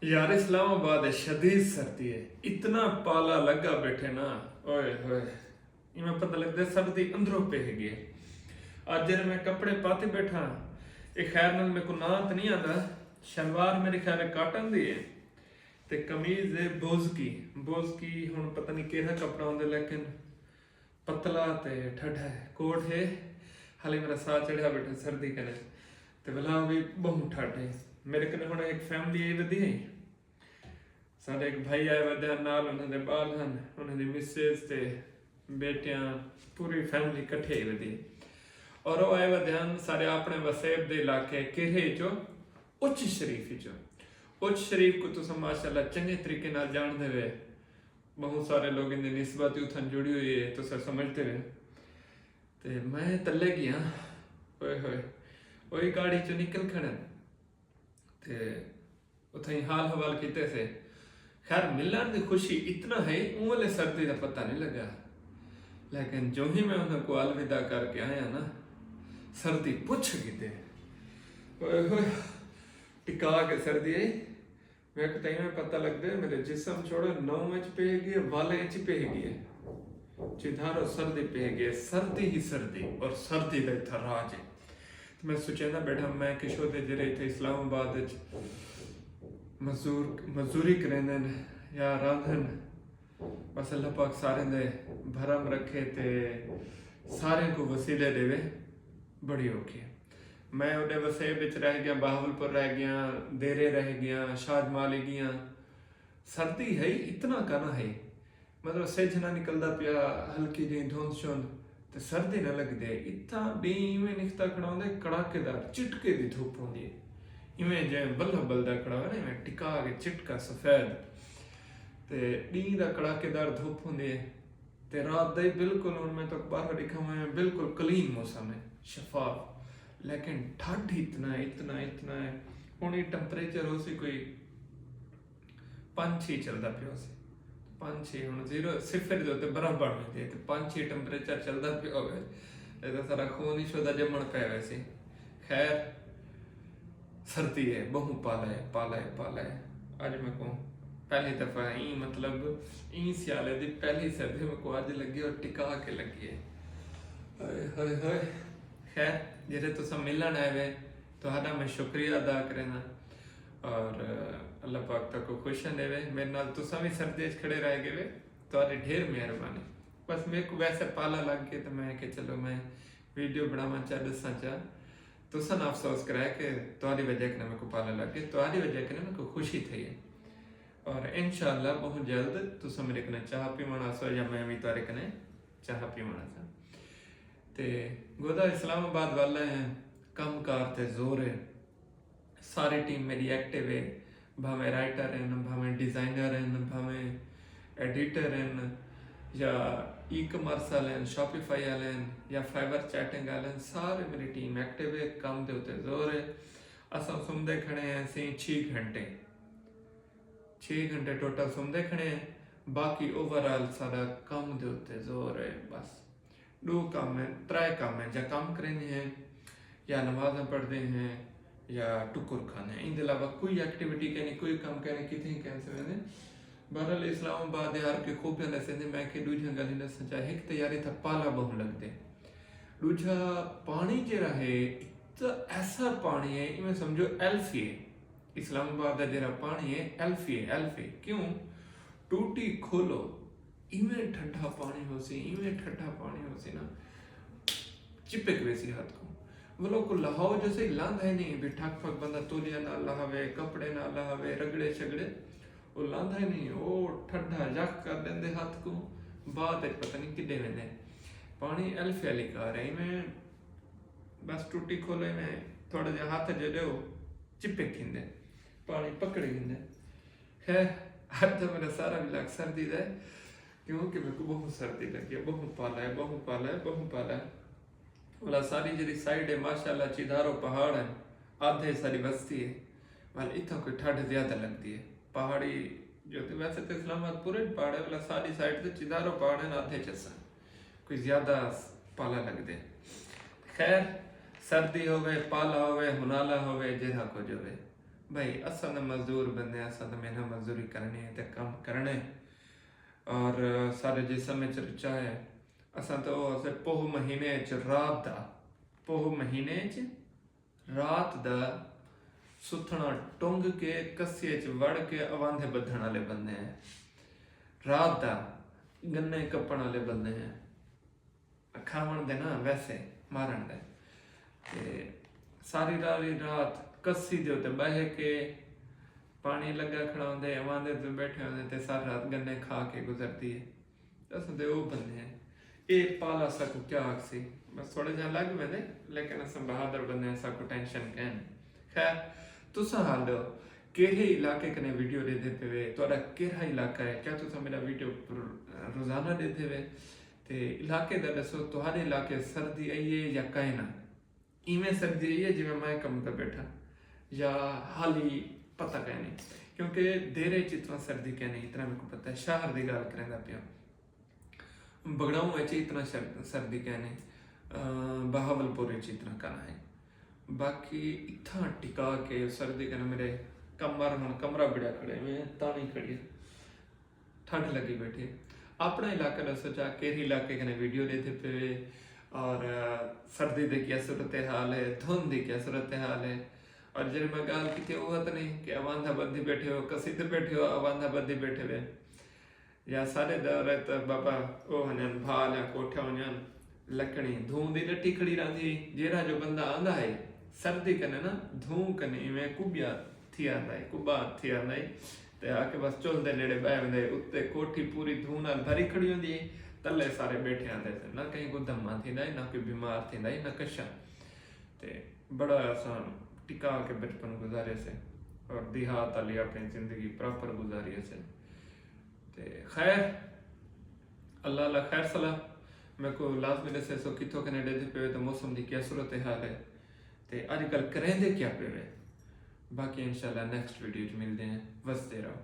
यार इस्लामाबाद है, शदीद सर्दी है, इतना पाला लगा बैठे ना। ओए होए, इमें पता लगता है सर्दी अंदरों पे हैगी है। आज जब मैं कपड़े पाते बैठा, ये खैर नाल मेरे को ना तो नहीं आता। शलवार मेरे ख्याल है काटन दी है, ते कमीज है बोज की हुन पता नहीं केड़ा कपड़ा होंदे, लेकिन पतला ते ठंडा है। कोट है, हाले मेरा साह चढ़िया बैठा सर्दी कने, ते भला भी बहुत ठंड है। मेरे कने हुन एक फैमिली आई वधी है, साढ़े एक भाई आए वे नाल, उन्होंने बाल हैं, उन्होंने मिसेज ते बेटियां, पूरी फैमिली कट्ठे ही वधी। और वो आए वे सारे अपने वसेब दे इलाके किरे चो उच्च शरीफ चो। उच्च शरीफ को तुम माशाल्लाह चंगे तरीके नाल जानते हुए, बहुत सारे लोग इन निस्बत उथन जुड़ी हुई है, तो समझते हुए ते मैं तले गया। ओए होए, वही गाड़ी चो निकल खड़न ते उथे हाल हवाल किते से। खैर मिलन की खुशी इतना है, वाले सर्दी का पता नहीं लगा, लेकिन जो ही मैं उनको अलविदा करके आया ना, सर्दी पुछ गई टिका के सर्दी आई। मैं कहीं में पता लगता है मेरे जिसम छोड़ो 9 इंच पे है, वाले इंच पे है, चिधारो सर्दी पे है, सर्दी ही सर्दी, और सर्दी का इतना राज है। तो मैं सोचा ना बैठा, मैं किशोर दे जरे थे इस्लामाबाद मजदूरी करेंदे या रांधन, बस अल्लाह पाक सारे दे भरम रखे ते सारे को वसीले देवे, बड़ी औखी है। मैं उन्हें वसेब विच रह गया, बहावलपुर रह गया, देरे रह गया, शाजमाली गया। सर्दी है इतना करना है, मतलब सिज ना निकलता पिया, हल्की जी धुंध शुंध, ते सर्दी ना लगती। इतना डी में निकता खड़ा होंगे, कड़ाकेदार चिटके की धूप होंगी है, इवें जै बल्ला बलदा खड़ा हो ना, इवें टिका के चिटका सफेद, ते डी दा कड़ाकेदार धूप होंदी है, ते रात दा बिल्कुल हुण मैं तो बाहर दिखा हुआ बिल्कुल क्लीन मौसम है, शफाफ। लेकिन ठंड इतना इतना इतना है, हुण टैंपरेचर हो सी कोई 5-6 चलता पिया सी, 5-6 हुण 0 सिफर दे उत्ते बर्फ बन गई है, ते 5-6 टैंपरेचर चलता पिया होवे, ते सारा खून ही शुद्ध जमण पे वैसे। खैर सर्दी है, बहु पाला है। आज मैं को पहली दफा ही, मतलब ई सियाले दी पहली सर्दी में को आज लगी, और टिका के लगी है। हाय हाय हाय। खैर जेरे तुम मिलन आए वे, तो मैं शुक्रिया अदा करना, और अल्लाह पाक तक को खुश देवे। मेरे नाल तुसा भी सर्दी खड़े रह गए, तो ढेर मेहरबानी। बस मेरे को वैसे पाला लग गया, तो मैं कि चलो मैं वीडियो बनावा चाह, दसा चाह, तुसा ना अफसोस कराए कि तुम्हारी वजह के मेरे को पाला लग गया, तुम्हारी वजह के मेरे को खुशी थी है। और इंशाअल्लाह बहुत जल्द तुसा मेरे कने चाह पीवण सो, या मैं भी तुम्हारे कने चाह पीवण सा। ते गोदा इस्लामाबाद वाला है, कम कार ते जोर है, सारी टीम मेरी एक्टिव है, भावें राइटर हैं, भावें डिजाइनर हैं, भावें एडिटर हैं, या ई कमर्स वाले, शॉपिफाई वाले, या फाइबर चैटिंग वाले, सारे मेरी टीम एक्टिव है, काम के उत्ते जोर है। असा सुमदे खड़े हैं सी 6 घंटे, 6 घंटे टोटल सुमदे खड़े हैं, बाकी ओवरऑल सारा काम के उत्ते जोर है। बस 2 काम है, 3 काम है, या काम करेंगे हैं, या नमाज़ें पढ़ते हैं, या टुकुर खाने, इन अलावा कोई एक्टिविटी कहनी, कोई काम कहने कितने कैंसिल मैंने। बहरहाल इस्लामाबाद यार के खूबियां दसे ने, मैं कि दूजा गल दसा चाहे, एक तो यार इतना पाला बहु लगते, दूजा पानी जरा है, तो ऐसा पानी है, इवें समझो एल्फी है। इस्लामाबाद का जरा पानी है एल्फी है, एल्फी क्यों, टूटी खोलो इवें ठंडा पानी हो सी, इवें ठंडा पानी हो सी ना, चिपक वैसी हाथ को वो लोग को लहाओ जैसे लांद है नहीं भी, ठक फक बंदा तोलिया ना लहावे, कपड़े ना लहावे, रगड़े शगड़े, वो लांद है नहीं, वो ठंडा जख कर देंदे हाथ को, बात है पता नहीं किडे वेंदे। पानी एल्फी वाली कार है, इवें बस टूटी खोले में थोड़ा जा हाथ जड़े चिपक खिंदे, पानी पकड़े खिंदे। खैर आज तो मेरा सारा मिलाक सर्दी है, क्योंकि मेरे को बहुत सर्दी लगी है, बहुत पाला है, बहुत पाला है, बहुत पाला है। वाला सारी जी साइड है माशाल्लाह, चिधारो पहाड़ है, आधे सारी बस्ती है, वाल इतना कोई ठंड ज्यादा लगती है। पहाड़ी जो तो वैसे तो इस्लामाबाद पूरे पहाड़ है, वाला सारी साइड से चिधारो पहाड़ है, आधे चसा कोई ज्यादा पाला लगते। खैर सर्दी होवे, पाला होवे, हुनाला होवे, जेहा को जोवे, भाई असा तो मजदूर बंदे असा तो मेहनत मजदूरी करनी है ते काम करने और सारे जिसम च रचा है असा तो असे पोह महीने च रात दा पोह महीने च रात दा सुथना टुंग के कस्से च वड़ के अवांधे बधण वाले बंदे हैं रात दा गन्ने कपण वाले बंदे हैं खावण दे ना वैसे मारन दे ते सारी रात कस्सी दे उत्ते बह के पानी लगा खड़ा होंदे अवांधे ते बैठे होंदे ते सारी रात गन्ने खा के गुजरती है अस ते वो बंदे हैं ये पाला सकू क्या आखसी बस थोड़े जा लग वेंदे लेकिन अस बहादुर बंदे हैं सकू टेंशन कहन खैर तुसा हाल दो केड़े इलाके कने वीडियो देते पे तोड़ा केड़ा इलाका है क्या तुसा मेरा वीडियो रोजाना देते वे ते इलाके दा दसो तुम्हारे इलाके सर्दी आई है या कहीं ना इवें सर्दी आई है जिवें मैं कम पे बैठा या हाल ही पता कह नहीं क्योंकि देरे च इतना सर्दी कह नहीं इतना मेरे को पता है शहर की गल करेंदा पिया बगड़ाऊ में इतना सर्दी कह नहीं बहावलपुर इतना करना है बाकी इतना टिका के सर्दी कने मेरे कमर हम कमरा बिड़ा खड़े में तानी खड़ी ठंड लगी बैठी अपना इलाका दसो जा के इलाके कने वीडियो देते पे और सर्दी की क्या सूरत हाल है धुंध की क्या सूरत हाल है और जब मैं गाल की वो तो नहीं कि अवांधा बद्दी बैठे हो कसी तो बैठे हो अवांधा बद्दी बैठे हुए या सारे दर तो बाबा ओ हनन भाल या कोठा हनन लकड़ी धूं दी रट्टी खड़ी रहंदी जेरा जो बंदा आंदा है सर्दी कने ना धूं कने में कुबिया थी आंदा है कुबा थी आंदा है ते आके बस चुलदे नेड़े बह वेंदे उत्ते कोठी पूरी धूं नाल भरी खड़ी होंदी तले सारे बैठे आंदे ना कहीं को दमा थींदा ना कोई बीमार थींदा ना कशा ते बड़ा आसान टिका के बचपन गुजारे से और देहात वाली अपनी जिंदगी प्रॉपर गुजारी से ते खैर अल्लाह ला खैर सलाह मेरे को लाजमी दसे सो कितों कनेडे दे पे तो मौसम की क्या सूरत हाल है ते अजकल करेंदे क्या पे बाकी इंशाल्लाह नेक्स्ट वीडियो च मिलते हैं वसते रहो।